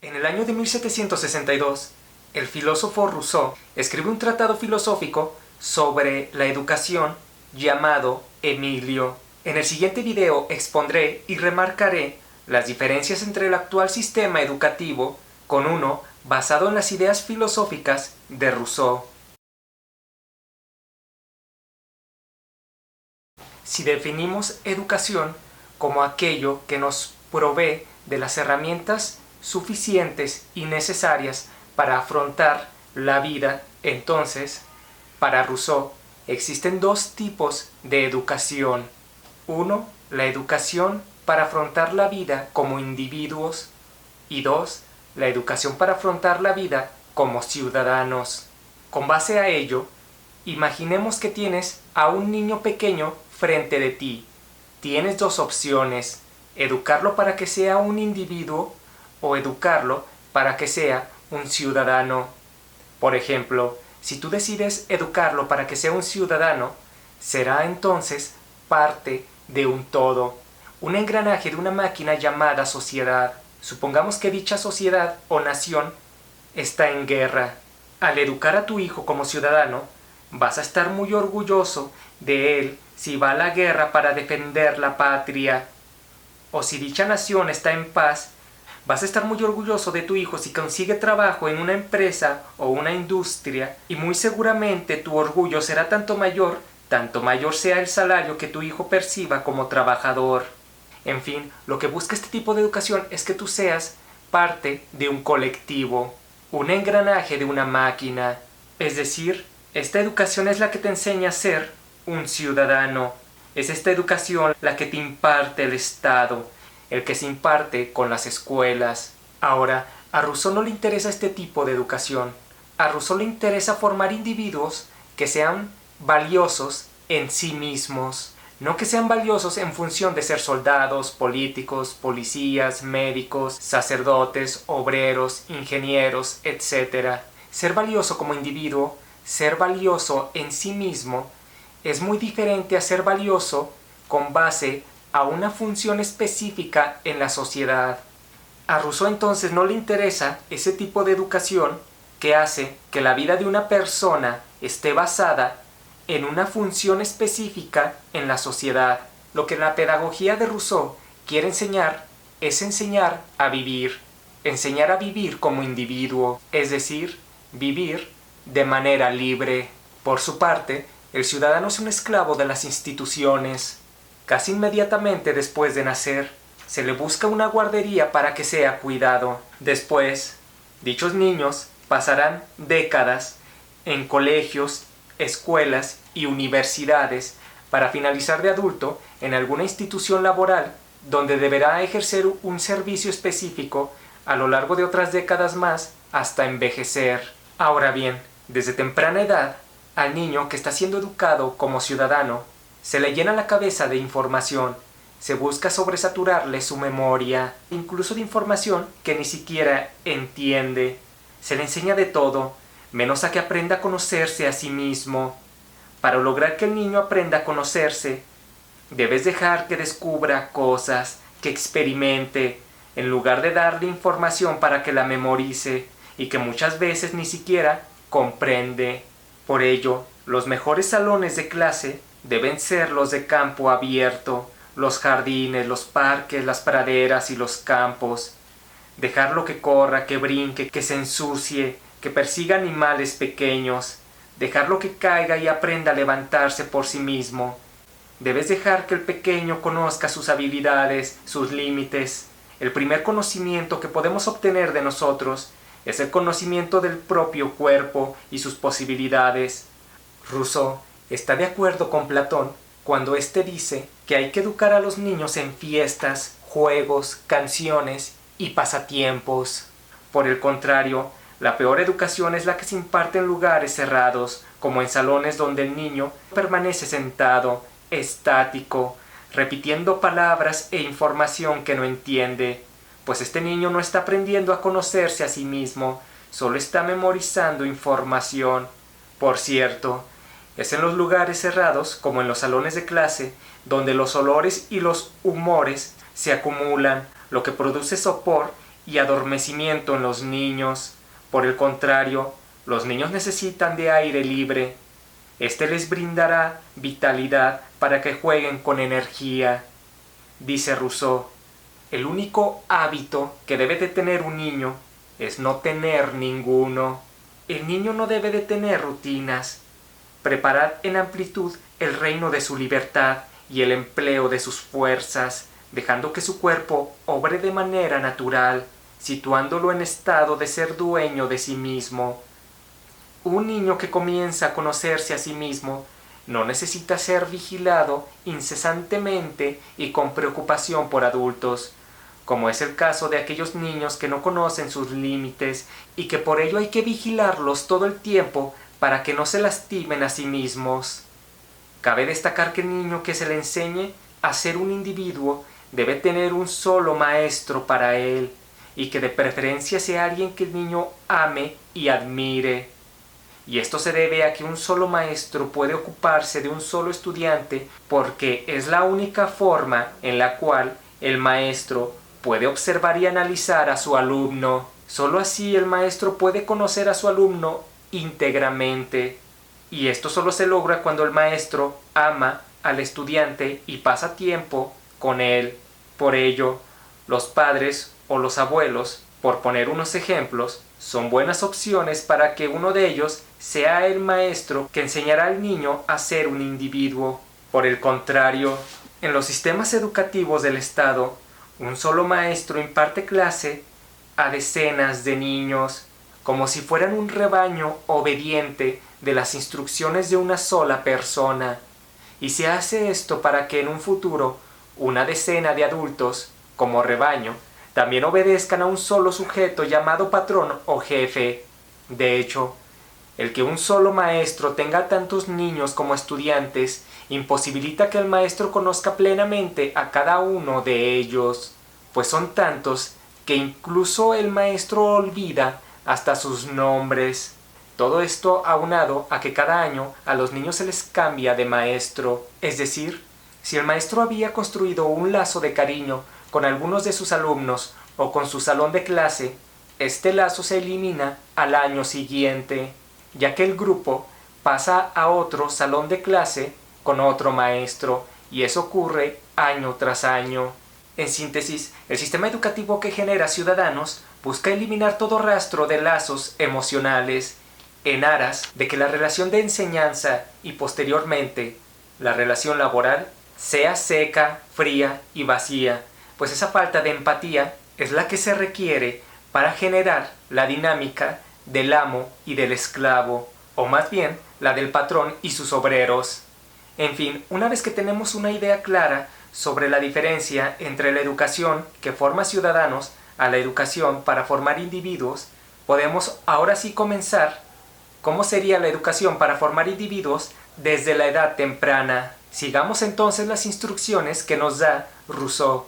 En el año de 1762, el filósofo Rousseau escribió un tratado filosófico sobre la educación llamado Emilio. En el siguiente video expondré y remarcaré las diferencias entre el actual sistema educativo con uno basado en las ideas filosóficas de Rousseau. Si definimos educación como aquello que nos provee de las herramientas suficientes y necesarias para afrontar la vida, entonces, para Rousseau, existen dos tipos de educación. Uno, la educación para afrontar la vida como individuos, y dos, la educación para afrontar la vida como ciudadanos. Con base a ello, imaginemos que tienes a un niño pequeño frente de ti. Tienes dos opciones: educarlo para que sea un individuo o educarlo para que sea un ciudadano. Por ejemplo, si tú decides educarlo para que sea un ciudadano, será entonces parte de un todo, un engranaje de una máquina llamada sociedad. Supongamos que dicha sociedad o nación está en guerra. Al educar a tu hijo como ciudadano, vas a estar muy orgulloso de él si va a la guerra para defender la patria. O si dicha nación está en paz, vas a estar muy orgulloso de tu hijo si consigue trabajo en una empresa o una industria, y muy seguramente tu orgullo será tanto mayor sea el salario que tu hijo perciba como trabajador. En fin, lo que busca este tipo de educación es que tú seas parte de un colectivo, un engranaje de una máquina. Es decir, esta educación es la que te enseña a ser un ciudadano. Es esta educación la que te imparte el Estado, el que se imparte con las escuelas. Ahora, a Rousseau no le interesa este tipo de educación. A Rousseau le interesa formar individuos que sean valiosos en sí mismos, no que sean valiosos en función de ser soldados, políticos, policías, médicos, sacerdotes, obreros, ingenieros, etc. Ser valioso como individuo, ser valioso en sí mismo, es muy diferente a ser valioso con base a una función específica en la sociedad. A Rousseau entonces no le interesa ese tipo de educación que hace que la vida de una persona esté basada en una función específica en la sociedad. Lo que la pedagogía de Rousseau quiere enseñar es enseñar a vivir como individuo, es decir, vivir de manera libre. Por su parte, el ciudadano es un esclavo de las instituciones. Casi inmediatamente después de nacer, se le busca una guardería para que sea cuidado. Después, dichos niños pasarán décadas en colegios, escuelas y universidades para finalizar de adulto en alguna institución laboral donde deberá ejercer un servicio específico a lo largo de otras décadas más hasta envejecer. Ahora bien, desde temprana edad, al niño que está siendo educado como ciudadano, se le llena la cabeza de información, se busca sobresaturarle su memoria, incluso de información que ni siquiera entiende. Se le enseña de todo, menos a que aprenda a conocerse a sí mismo. Para lograr que el niño aprenda a conocerse, debes dejar que descubra cosas, que experimente, en lugar de darle información para que la memorice y que muchas veces ni siquiera comprende. Por ello, los mejores salones de clase deben ser los de campo abierto, los jardines, los parques, las praderas y los campos. Dejarlo que corra, que brinque, que se ensucie, que persiga animales pequeños. Dejarlo que caiga y aprenda a levantarse por sí mismo. Debes dejar que el pequeño conozca sus habilidades, sus límites. El primer conocimiento que podemos obtener de nosotros es el conocimiento del propio cuerpo y sus posibilidades. Rousseau está de acuerdo con Platón cuando éste dice que hay que educar a los niños en fiestas, juegos, canciones y pasatiempos. Por el contrario, la peor educación es la que se imparte en lugares cerrados, como en salones donde el niño permanece sentado, estático, repitiendo palabras e información que no entiende, pues este niño no está aprendiendo a conocerse a sí mismo, solo está memorizando información. Por cierto, es en los lugares cerrados, como en los salones de clase, donde los olores y los humores se acumulan, lo que produce sopor y adormecimiento en los niños. Por el contrario, los niños necesitan de aire libre. Este les brindará vitalidad para que jueguen con energía. Dice Rousseau, el único hábito que debe de tener un niño es no tener ninguno. El niño no debe de tener rutinas. Preparad en amplitud el reino de su libertad y el empleo de sus fuerzas, dejando que su cuerpo obre de manera natural, situándolo en estado de ser dueño de sí mismo. Un niño que comienza a conocerse a sí mismo no necesita ser vigilado incesantemente y con preocupación por adultos, como es el caso de aquellos niños que no conocen sus límites y que por ello hay que vigilarlos todo el tiempo para que no se lastimen a sí mismos. Cabe destacar que el niño que se le enseñe a ser un individuo debe tener un solo maestro para él, y que de preferencia sea alguien que el niño ame y admire. Y esto se debe a que un solo maestro puede ocuparse de un solo estudiante porque es la única forma en la cual el maestro puede observar y analizar a su alumno. Solo así el maestro puede conocer a su alumno íntegramente. Y esto solo se logra cuando el maestro ama al estudiante y pasa tiempo con él. Por ello, los padres o los abuelos, por poner unos ejemplos, son buenas opciones para que uno de ellos sea el maestro que enseñará al niño a ser un individuo. Por el contrario, en los sistemas educativos del Estado, un solo maestro imparte clase a decenas de niños, como si fueran un rebaño obediente de las instrucciones de una sola persona. Y se hace esto para que en un futuro una decena de adultos, como rebaño, también obedezcan a un solo sujeto llamado patrón o jefe. De hecho, el que un solo maestro tenga tantos niños como estudiantes imposibilita que el maestro conozca plenamente a cada uno de ellos, pues son tantos que incluso el maestro olvida hasta sus nombres. Todo esto aunado a que cada año a los niños se les cambia de maestro, es decir, si el maestro había construido un lazo de cariño con algunos de sus alumnos o con su salón de clase, este lazo se elimina al año siguiente, ya que el grupo pasa a otro salón de clase con otro maestro, y eso ocurre año tras año. En síntesis, el sistema educativo que genera ciudadanos busca eliminar todo rastro de lazos emocionales, en aras de que la relación de enseñanza y posteriormente la relación laboral sea seca, fría y vacía, pues esa falta de empatía es la que se requiere para generar la dinámica del amo y del esclavo, o más bien la del patrón y sus obreros. En fin, una vez que tenemos una idea clara sobre la diferencia entre la educación que forma ciudadanos a la educación para formar individuos, podemos ahora sí comenzar cómo sería la educación para formar individuos desde la edad temprana. Sigamos entonces las instrucciones que nos da Rousseau.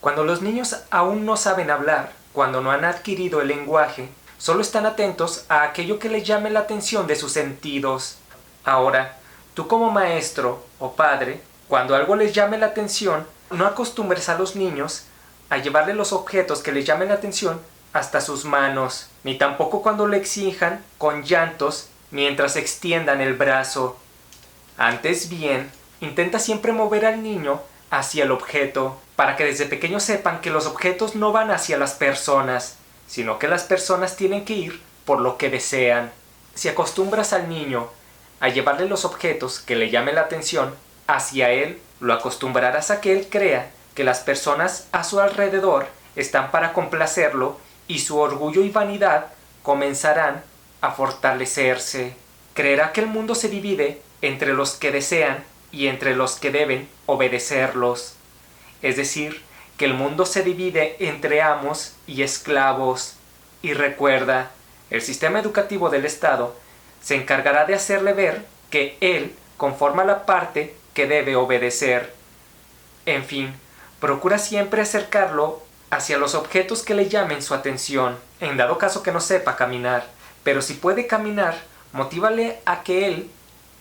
Cuando los niños aún no saben hablar, cuando no han adquirido el lenguaje, solo están atentos a aquello que les llame la atención de sus sentidos. Ahora, tú como maestro o padre, cuando algo les llame la atención, no acostumbres a los niños a llevarle los objetos que les llamen la atención hasta sus manos, ni tampoco cuando le exijan con llantos mientras extiendan el brazo. Antes bien, intenta siempre mover al niño hacia el objeto, para que desde pequeños sepan que los objetos no van hacia las personas, sino que las personas tienen que ir por lo que desean. Si acostumbras al niño a llevarle los objetos que le llamen la atención hacia él, lo acostumbrarás a que él crea que las personas a su alrededor están para complacerlo y su orgullo y vanidad comenzarán a fortalecerse. Creerá que el mundo se divide entre los que desean y entre los que deben obedecerlos. Es decir, que el mundo se divide entre amos y esclavos. Y recuerda, el sistema educativo del Estado se encargará de hacerle ver que él conforma la parte que debe obedecer. En fin, procura siempre acercarlo hacia los objetos que le llamen su atención, en dado caso que no sepa caminar. Pero si puede caminar, motívale a que él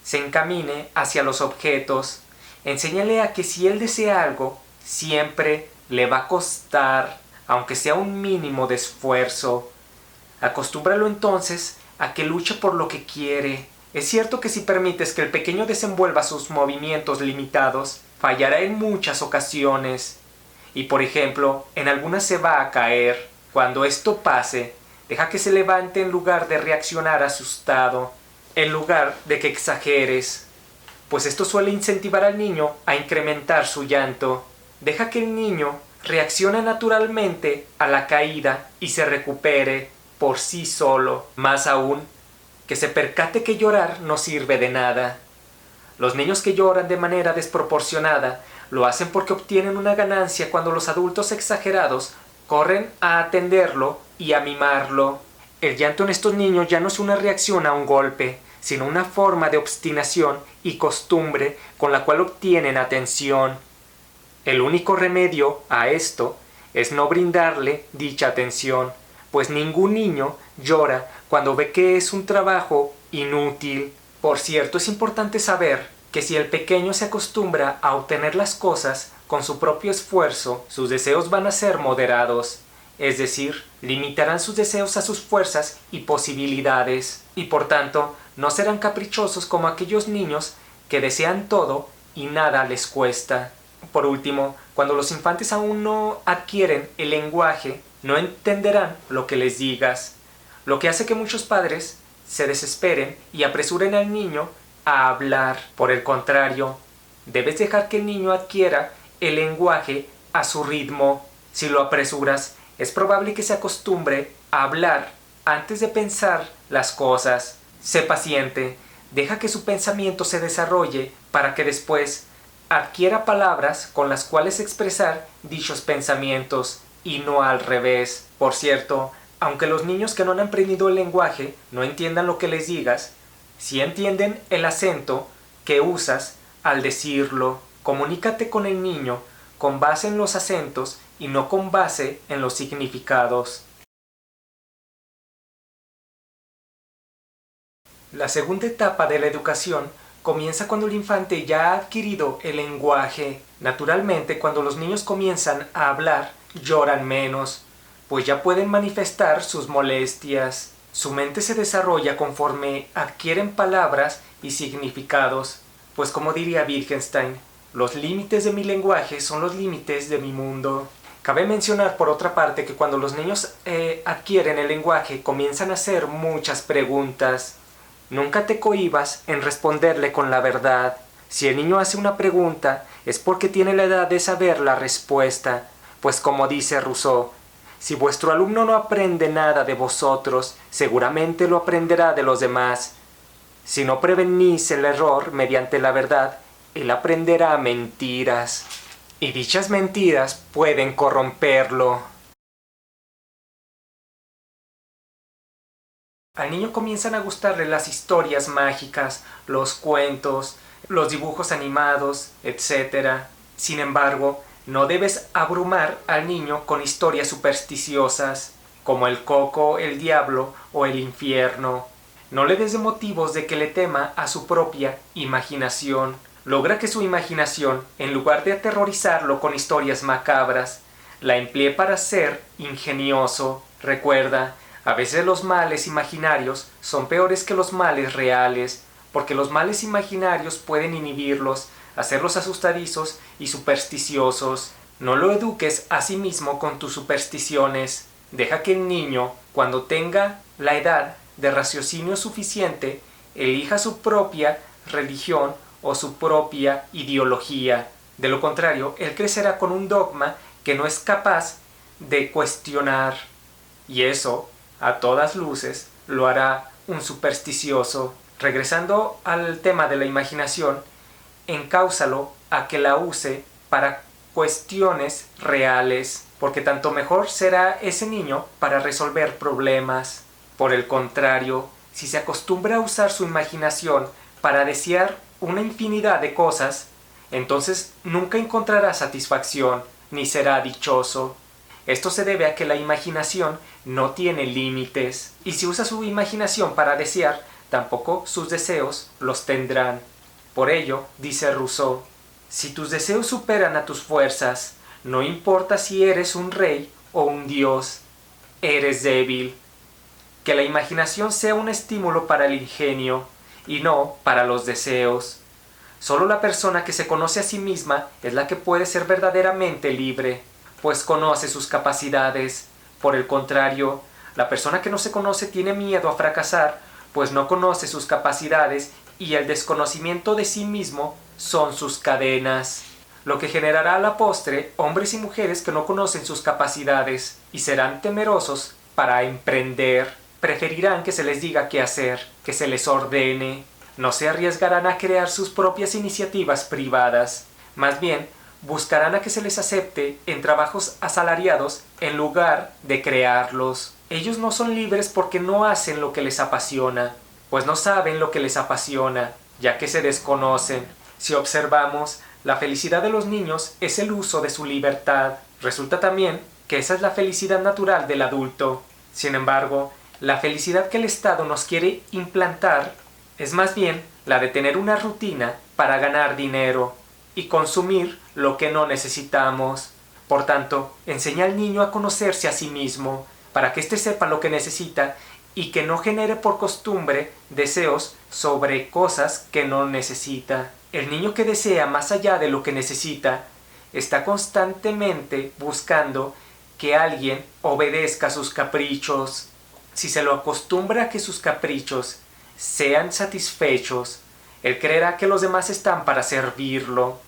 se encamine hacia los objetos. Enséñale a que si él desea algo, siempre le va a costar, aunque sea un mínimo de esfuerzo. Acostúmbralo entonces a que luche por lo que quiere. Es cierto que si permites que el pequeño desenvuelva sus movimientos limitados, fallará en muchas ocasiones. Y por ejemplo, en algunas se va a caer. Cuando esto pase, deja que se levante en lugar de reaccionar asustado, en lugar de que exageres, pues esto suele incentivar al niño a incrementar su llanto. Deja que el niño reaccione naturalmente a la caída y se recupere por sí solo. Más aún, que se percate que llorar no sirve de nada. Los niños que lloran de manera desproporcionada lo hacen porque obtienen una ganancia cuando los adultos exagerados corren a atenderlo y a mimarlo. El llanto en estos niños ya no es una reacción a un golpe, sino una forma de obstinación y costumbre con la cual obtienen atención. El único remedio a esto es no brindarle dicha atención, pues ningún niño llora cuando ve que es un trabajo inútil. Por cierto, es importante saber que si el pequeño se acostumbra a obtener las cosas con su propio esfuerzo, sus deseos van a ser moderados, es decir, limitarán sus deseos a sus fuerzas y posibilidades, y por tanto no serán caprichosos como aquellos niños que desean todo y nada les cuesta. Por último, cuando los infantes aún no adquieren el lenguaje, no entenderán lo que les digas, lo que hace que muchos padres se desesperen y apresuren al niño a hablar. Por el contrario, debes dejar que el niño adquiera el lenguaje a su ritmo. Si lo apresuras, es probable que se acostumbre a hablar antes de pensar las cosas. Sé paciente, deja que su pensamiento se desarrolle para que después adquiera palabras con las cuales expresar dichos pensamientos y no al revés. Por cierto, aunque los niños que no han aprendido el lenguaje no entiendan lo que les digas, sí entienden el acento que usas al decirlo. Comunícate con el niño con base en los acentos y no con base en los significados. La segunda etapa de la educación comienza cuando el infante ya ha adquirido el lenguaje. Naturalmente, cuando los niños comienzan a hablar, lloran menos, pues ya pueden manifestar sus molestias. Su mente se desarrolla conforme adquieren palabras y significados, pues como diría Wittgenstein, los límites de mi lenguaje son los límites de mi mundo. Cabe mencionar por otra parte que cuando los niños adquieren el lenguaje comienzan a hacer muchas preguntas. Nunca te cohibas en responderle con la verdad. Si el niño hace una pregunta es porque tiene la edad de saber la respuesta, pues como dice Rousseau, si vuestro alumno no aprende nada de vosotros, seguramente lo aprenderá de los demás. Si no prevenís el error mediante la verdad, él aprenderá mentiras. Y dichas mentiras pueden corromperlo. Al niño comienzan a gustarle las historias mágicas, los cuentos, los dibujos animados, etc. Sin embargo, no debes abrumar al niño con historias supersticiosas, como el coco, el diablo o el infierno. No le des motivos de que le tema a su propia imaginación. Logra que su imaginación, en lugar de aterrorizarlo con historias macabras, la emplee para ser ingenioso. Recuerda, a veces los males imaginarios son peores que los males reales, porque los males imaginarios pueden inhibirlos, hacerlos asustadizos y supersticiosos. No lo eduques a sí mismo con tus supersticiones. Deja que el niño, cuando tenga la edad de raciocinio suficiente, elija su propia religión o su propia ideología. De lo contrario, él crecerá con un dogma que no es capaz de cuestionar. Y eso, a todas luces, lo hará un supersticioso. Regresando al tema de la imaginación, encáusalo a que la use para cuestiones reales, porque tanto mejor será ese niño para resolver problemas. Por el contrario, si se acostumbra a usar su imaginación para desear una infinidad de cosas, entonces nunca encontrará satisfacción ni será dichoso. Esto se debe a que la imaginación no tiene límites, y si usa su imaginación para desear, tampoco sus deseos los tendrán. Por ello, dice Rousseau, Si tus deseos superan a tus fuerzas, no importa si eres un rey o un dios, eres débil. Que la imaginación sea un estímulo para el ingenio y no para los deseos. Solo la persona que se conoce a sí misma es la que puede ser verdaderamente libre, pues conoce sus capacidades. Por el contrario, la persona que no se conoce tiene miedo a fracasar, pues no conoce sus capacidades y el desconocimiento de sí mismo son sus cadenas, lo que generará a la postre hombres y mujeres que no conocen sus capacidades y serán temerosos para emprender. Preferirán que se les diga qué hacer, que se les ordene. No se arriesgarán a crear sus propias iniciativas privadas. Más bien, buscarán a que se les acepte en trabajos asalariados en lugar de crearlos. Ellos no son libres porque no hacen lo que les apasiona, pues no saben lo que les apasiona, ya que se desconocen. Si observamos, la felicidad de los niños es el uso de su libertad. Resulta también que esa es la felicidad natural del adulto. Sin embargo, la felicidad que el Estado nos quiere implantar es más bien la de tener una rutina para ganar dinero y consumir lo que no necesitamos. Por tanto, enseña al niño a conocerse a sí mismo, para que éste sepa lo que necesita y que no genere por costumbre deseos sobre cosas que no necesita. El niño que desea más allá de lo que necesita está constantemente buscando que alguien obedezca sus caprichos. Si se lo acostumbra a que sus caprichos sean satisfechos, él creerá que los demás están para servirlo.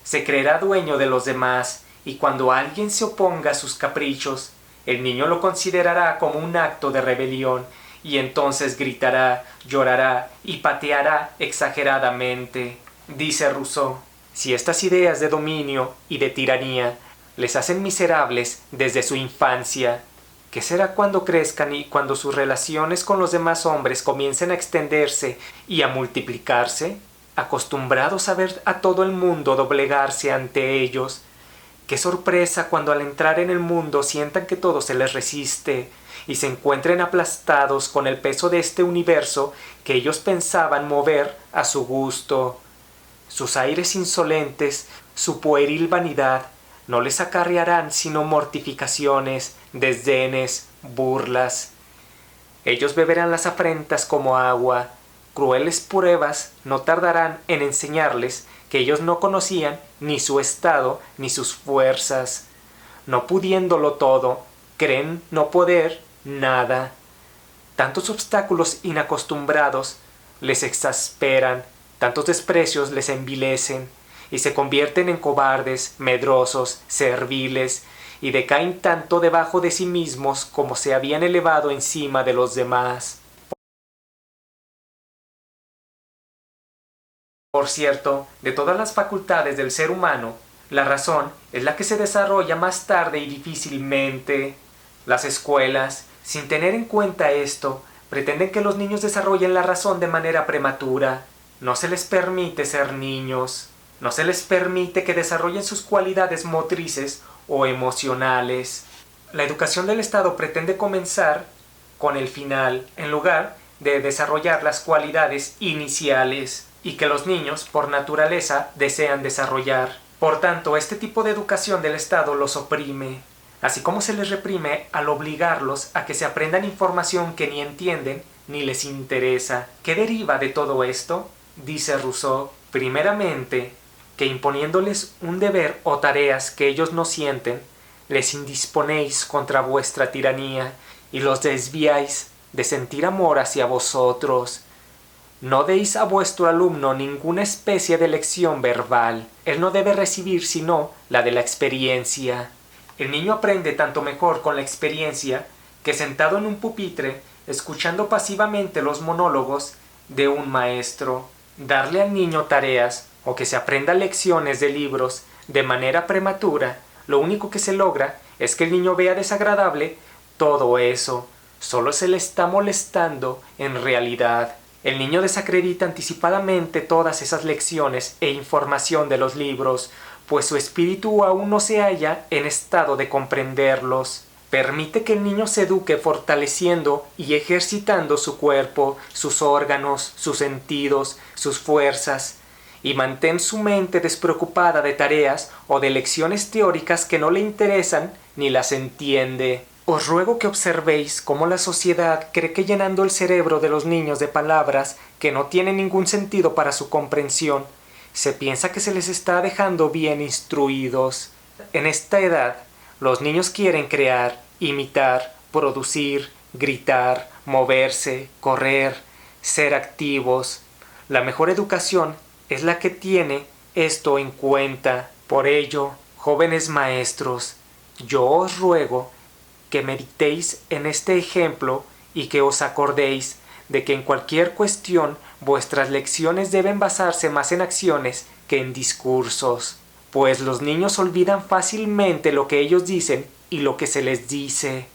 Se creerá dueño de los demás y cuando alguien se oponga a sus caprichos, el niño lo considerará como un acto de rebelión y entonces gritará, llorará y pateará exageradamente. Dice Rousseau, si estas ideas de dominio y de tiranía les hacen miserables desde su infancia, ¿qué será cuando crezcan y cuando sus relaciones con los demás hombres comiencen a extenderse y a multiplicarse? Acostumbrados a ver a todo el mundo doblegarse ante ellos, qué sorpresa cuando al entrar en el mundo sientan que todo se les resiste y se encuentren aplastados con el peso de este universo que ellos pensaban mover a su gusto. Sus aires insolentes, su pueril vanidad, no les acarrearán sino mortificaciones, desdenes, burlas. Ellos beberán las afrentas como agua. Crueles pruebas no tardarán en enseñarles que ellos no conocían ni su estado ni sus fuerzas. No pudiéndolo todo, creen no poder nada. Tantos obstáculos inacostumbrados les exasperan, tantos desprecios les envilecen, y se convierten en cobardes, medrosos, serviles, y decaen tanto debajo de sí mismos como se habían elevado encima de los demás. Por cierto, de todas las facultades del ser humano, la razón es la que se desarrolla más tarde y difícilmente. Las escuelas, sin tener en cuenta esto, pretenden que los niños desarrollen la razón de manera prematura. No se les permite ser niños. No se les permite que desarrollen sus cualidades motrices o emocionales. La educación del Estado pretende comenzar con el final, en lugar de desarrollar las cualidades iniciales y que los niños, por naturaleza, desean desarrollar. Por tanto, este tipo de educación del Estado los oprime, así como se les reprime al obligarlos a que se aprendan información que ni entienden ni les interesa. ¿Qué deriva de todo esto? Dice Rousseau, primeramente, que imponiéndoles un deber o tareas que ellos no sienten, les indisponéis contra vuestra tiranía y los desviáis de sentir amor hacia vosotros. No deis a vuestro alumno ninguna especie de lección verbal. Él no debe recibir sino la de la experiencia. El niño aprende tanto mejor con la experiencia que sentado en un pupitre, escuchando pasivamente los monólogos de un maestro. Darle al niño tareas o que se aprenda lecciones de libros de manera prematura, lo único que se logra es que el niño vea desagradable todo eso. Solo se le está molestando en realidad. El niño desacredita anticipadamente todas esas lecciones e información de los libros, pues su espíritu aún no se halla en estado de comprenderlos. Permite que el niño se eduque fortaleciendo y ejercitando su cuerpo, sus órganos, sus sentidos, sus fuerzas, y mantén su mente despreocupada de tareas o de lecciones teóricas que no le interesan ni las entiende. Os ruego que observéis cómo la sociedad cree que llenando el cerebro de los niños de palabras que no tienen ningún sentido para su comprensión, se piensa que se les está dejando bien instruidos. En esta edad, los niños quieren crear, imitar, producir, gritar, moverse, correr, ser activos. La mejor educación es la que tiene esto en cuenta. Por ello, jóvenes maestros, yo os ruego que meditéis en este ejemplo y que os acordéis de que en cualquier cuestión vuestras lecciones deben basarse más en acciones que en discursos, pues los niños olvidan fácilmente lo que ellos dicen y lo que se les dice,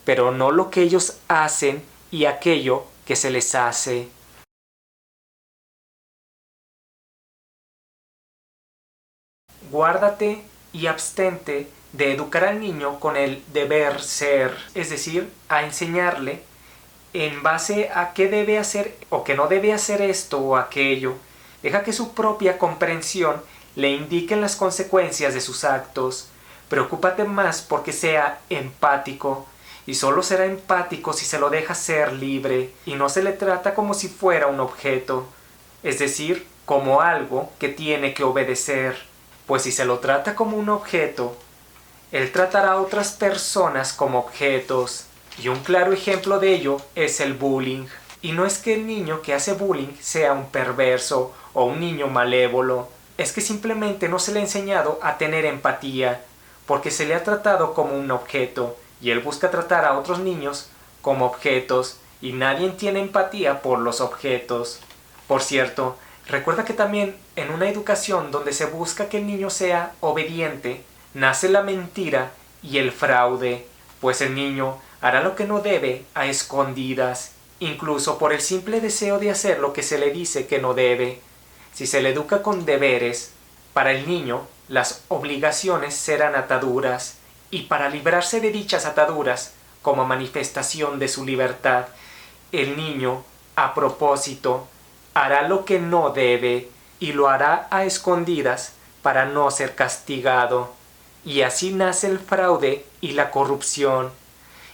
pero no lo que ellos hacen y aquello que se les hace. Guárdate y abstente de educar al niño con el deber ser, es decir, a enseñarle en base a qué debe hacer o que no debe hacer esto o aquello. Deja que su propia comprensión le indique las consecuencias de sus actos. Preocúpate más porque sea empático, y solo será empático si se lo deja ser libre y no se le trata como si fuera un objeto, es decir, como algo que tiene que obedecer. Pues si se lo trata como un objeto, él tratará a otras personas como objetos. Y un claro ejemplo de ello es el bullying. Y no es que el niño que hace bullying sea un perverso o un niño malévolo. Es que simplemente no se le ha enseñado a tener empatía, porque se le ha tratado como un objeto, y él busca tratar a otros niños como objetos, y nadie tiene empatía por los objetos. Por cierto, recuerda que también en una educación donde se busca que el niño sea obediente, nace la mentira y el fraude, pues el niño hará lo que no debe a escondidas, incluso por el simple deseo de hacer lo que se le dice que no debe. Si se le educa con deberes, para el niño las obligaciones serán ataduras, y para librarse de dichas ataduras, como manifestación de su libertad, el niño, a propósito, hará lo que no debe, y lo hará a escondidas para no ser castigado. Y así nace el fraude y la corrupción.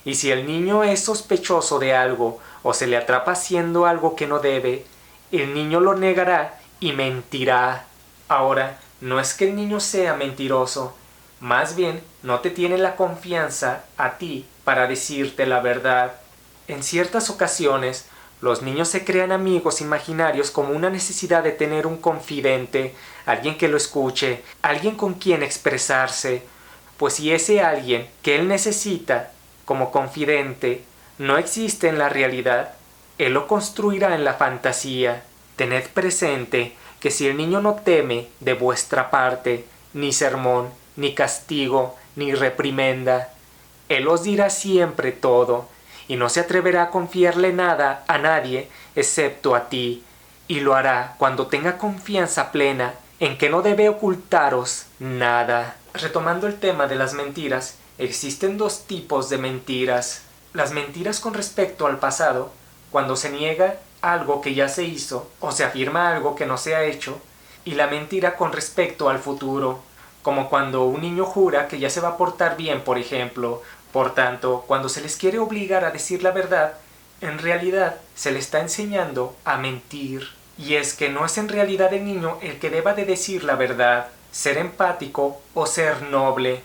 Y si el niño es sospechoso de algo o se le atrapa haciendo algo que no debe, el niño lo negará y mentirá. Ahora, no es que el niño sea mentiroso, más bien no te tiene la confianza a ti para decirte la verdad. En ciertas ocasiones, los niños se crean amigos imaginarios como una necesidad de tener un confidente, alguien que lo escuche, alguien con quien expresarse, pues si ese alguien que él necesita como confidente no existe en la realidad, él lo construirá en la fantasía. Tened presente que si el niño no teme de vuestra parte ni sermón, ni castigo, ni reprimenda, él os dirá siempre todo, y no se atreverá a confiarle nada a nadie excepto a ti, y lo hará cuando tenga confianza plena en que no debe ocultaros nada. Retomando el tema de las mentiras, existen dos tipos de mentiras. Las mentiras con respecto al pasado, cuando se niega algo que ya se hizo o se afirma algo que no se ha hecho, y la mentira con respecto al futuro, como cuando un niño jura que ya se va a portar bien, por ejemplo. Por tanto, cuando se les quiere obligar a decir la verdad, en realidad se le está enseñando a mentir. Y es que no es en realidad el niño el que deba de decir la verdad, ser empático o ser noble.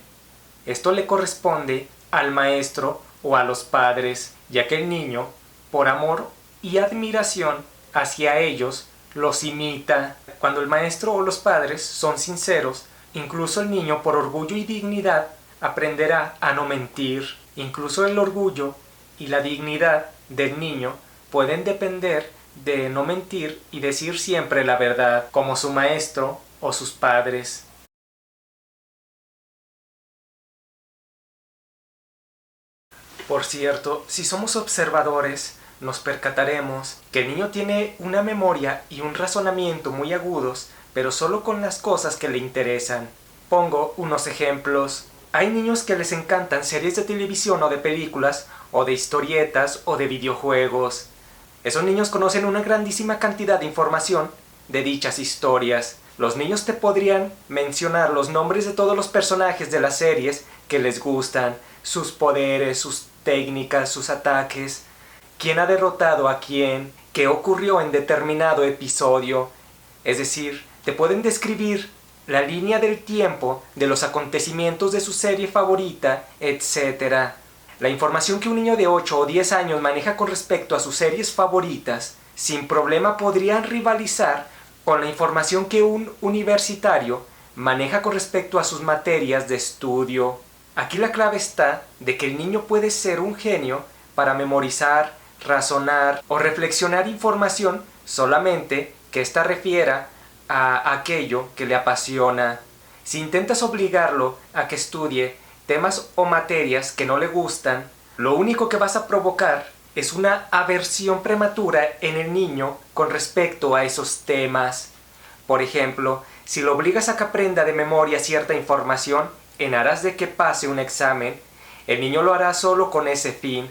Esto le corresponde al maestro o a los padres, ya que el niño, por amor y admiración hacia ellos, los imita. Cuando el maestro o los padres son sinceros, incluso el niño, por orgullo y dignidad, aprenderá a no mentir. Incluso el orgullo y la dignidad del niño pueden depender de no mentir y decir siempre la verdad, como su maestro o sus padres. Por cierto, si somos observadores, nos percataremos que el niño tiene una memoria y un razonamiento muy agudos, pero solo con las cosas que le interesan. Pongo unos ejemplos. Hay niños que les encantan series de televisión o de películas, o de historietas o de videojuegos. Esos niños conocen una grandísima cantidad de información, de dichas historias. Los niños te podrían mencionar los nombres de todos los personajes de las series que les gustan, sus poderes, sus técnicas, sus ataques, quién ha derrotado a quién, qué ocurrió en determinado episodio. Es decir, te pueden describir la línea del tiempo de los acontecimientos de su serie favorita, etc. La información que un niño de 8 o 10 años maneja con respecto a sus series favoritas, sin problema podrían rivalizar con la información que un universitario maneja con respecto a sus materias de estudio. Aquí la clave está de que el niño puede ser un genio para memorizar, razonar o reflexionar información solamente que ésta refiera a aquello que le apasiona. Si intentas obligarlo a que estudie temas o materias que no le gustan, lo único que vas a provocar es una aversión prematura en el niño con respecto a esos temas. Por ejemplo, si lo obligas a que aprenda de memoria cierta información en aras de que pase un examen, el niño lo hará solo con ese fin.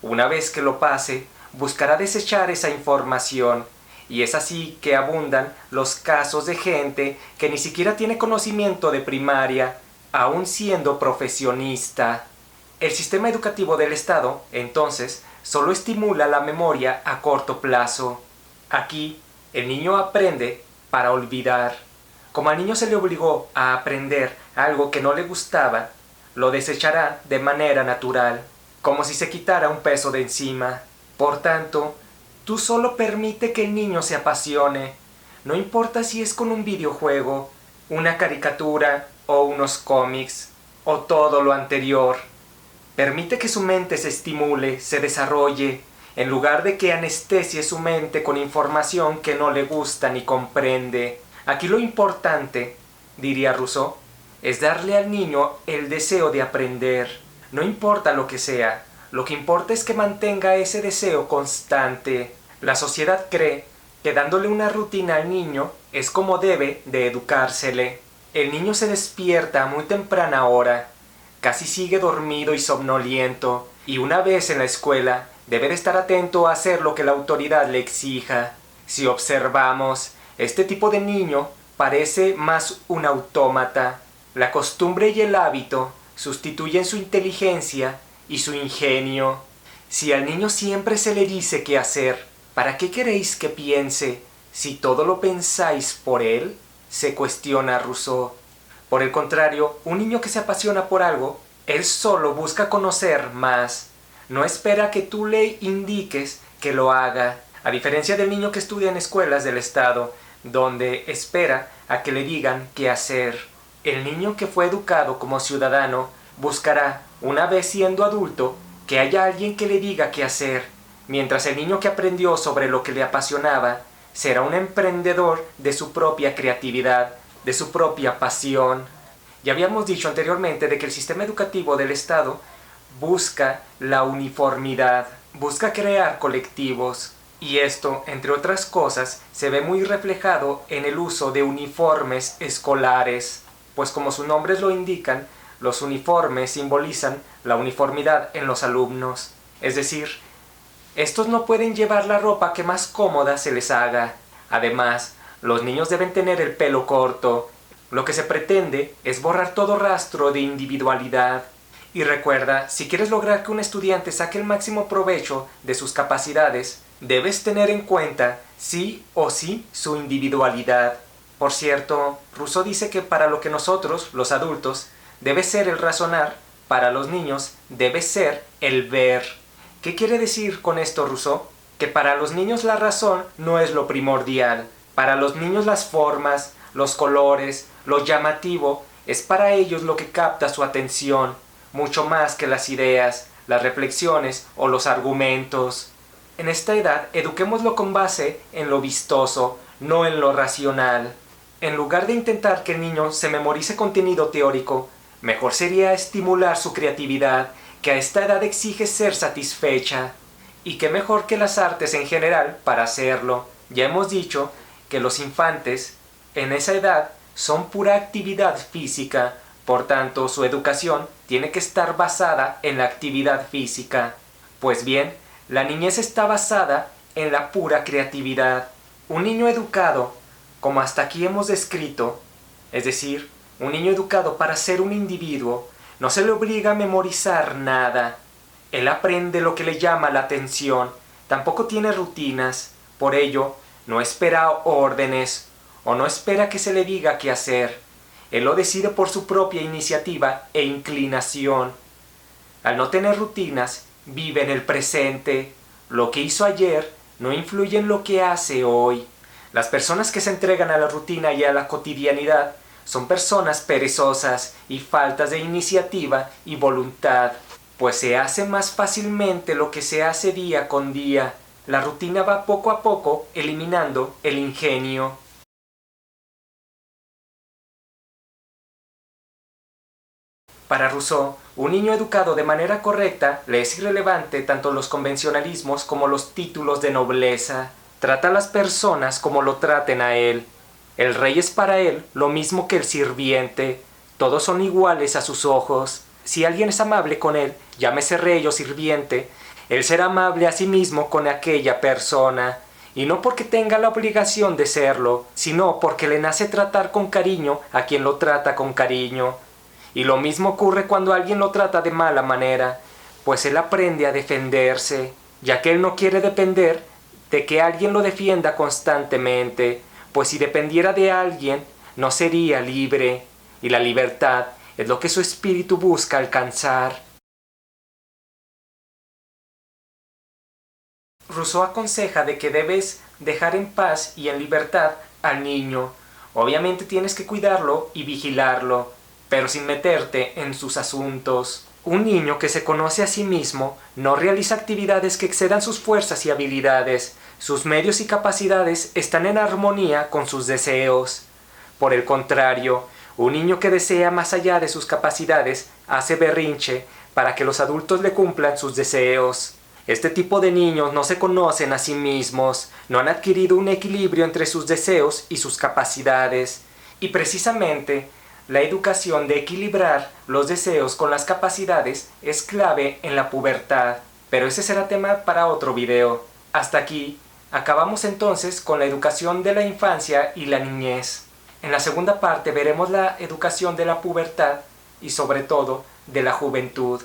Una vez que lo pase, buscará desechar esa información. Y es así que abundan los casos de gente que ni siquiera tiene conocimiento de primaria, aun siendo profesionista. El sistema educativo del Estado, entonces, solo estimula la memoria a corto plazo. Aquí, el niño aprende para olvidar. Como al niño se le obligó a aprender algo que no le gustaba, lo desechará de manera natural, como si se quitara un peso de encima. Por tanto, tú solo permite que el niño se apasione. No importa si es con un videojuego, una caricatura o unos cómics, o todo lo anterior. Permite que su mente se estimule, se desarrolle, en lugar de que anestesie su mente con información que no le gusta ni comprende. Aquí lo importante, diría Rousseau, es darle al niño el deseo de aprender. No importa lo que sea, lo que importa es que mantenga ese deseo constante. La sociedad cree que dándole una rutina al niño es como debe de educársele. El niño se despierta a muy temprana hora, casi sigue dormido y somnoliento, y una vez en la escuela debe de estar atento a hacer lo que la autoridad le exija. Si observamos, este tipo de niño parece más un autómata. La costumbre y el hábito sustituyen su inteligencia y su ingenio. Si al niño siempre se le dice qué hacer, ¿para qué queréis que piense si todo lo pensáis por él?, se cuestiona Rousseau. Por el contrario, un niño que se apasiona por algo, él solo busca conocer más. No espera que tú le indiques que lo haga, a diferencia del niño que estudia en escuelas del Estado, donde espera a que le digan qué hacer. El niño que fue educado como ciudadano buscará, una vez siendo adulto, que haya alguien que le diga qué hacer, mientras el niño que aprendió sobre lo que le apasionaba será un emprendedor de su propia creatividad, de su propia pasión. Ya habíamos dicho anteriormente de que el sistema educativo del Estado busca la uniformidad, busca crear colectivos, y esto, entre otras cosas, se ve muy reflejado en el uso de uniformes escolares, pues como sus nombres lo indican, los uniformes simbolizan la uniformidad en los alumnos, es decir, estos no pueden llevar la ropa que más cómoda se les haga. Además, los niños deben tener el pelo corto. Lo que se pretende es borrar todo rastro de individualidad. Y recuerda, si quieres lograr que un estudiante saque el máximo provecho de sus capacidades, debes tener en cuenta sí o sí su individualidad. Por cierto, Rousseau dice que para lo que nosotros, los adultos, debe ser el razonar, para los niños debe ser el ver. ¿Qué quiere decir con esto Rousseau? Que para los niños la razón no es lo primordial. Para los niños las formas, los colores, lo llamativo, es para ellos lo que capta su atención, mucho más que las ideas, las reflexiones o los argumentos. En esta edad, eduquémoslo con base en lo vistoso, no en lo racional. En lugar de intentar que el niño se memorice contenido teórico, mejor sería estimular su creatividad, que a esta edad exige ser satisfecha. Y qué mejor que las artes en general para hacerlo. Ya hemos dicho que los infantes en esa edad son pura actividad física, por tanto su educación tiene que estar basada en la actividad física. Pues bien, la niñez está basada en la pura creatividad. Un niño educado como hasta aquí hemos descrito, es decir, un niño educado para ser un individuo, no se le obliga a memorizar nada. Él aprende lo que le llama la atención, tampoco tiene rutinas, por ello no espera órdenes o no espera que se le diga qué hacer. Él lo decide por su propia iniciativa e inclinación. Al no tener rutinas, vive en el presente. Lo que hizo ayer no influye en lo que hace hoy. Las personas que se entregan a la rutina y a la cotidianidad son personas perezosas y faltas de iniciativa y voluntad, pues se hace más fácilmente lo que se hace día con día. La rutina va poco a poco eliminando el ingenio. Para Rousseau, un niño educado de manera correcta le es irrelevante tanto los convencionalismos como los títulos de nobleza. Trata a las personas como lo traten a él. El rey es para él lo mismo que el sirviente. Todos son iguales a sus ojos. Si alguien es amable con él, llámese rey o sirviente, él será amable a sí mismo con aquella persona. Y no porque tenga la obligación de serlo, sino porque le nace tratar con cariño a quien lo trata con cariño. Y lo mismo ocurre cuando alguien lo trata de mala manera, pues él aprende a defenderse, ya que él no quiere depender de que alguien lo defienda constantemente, pues si dependiera de alguien, no sería libre, y la libertad es lo que su espíritu busca alcanzar. Rousseau aconseja de que debes dejar en paz y en libertad al niño. Obviamente tienes que cuidarlo y vigilarlo, pero sin meterte en sus asuntos. Un niño que se conoce a sí mismo no realiza actividades que excedan sus fuerzas y habilidades. Sus medios y capacidades están en armonía con sus deseos. Por el contrario, un niño que desea más allá de sus capacidades hace berrinche para que los adultos le cumplan sus deseos. Este tipo de niños no se conocen a sí mismos, no han adquirido un equilibrio entre sus deseos y sus capacidades. Y precisamente, la educación de equilibrar los deseos con las capacidades es clave en la pubertad. Pero ese será tema para otro video. Hasta aquí, acabamos entonces con la educación de la infancia y la niñez. En la segunda parte veremos la educación de la pubertad y sobre todo de la juventud.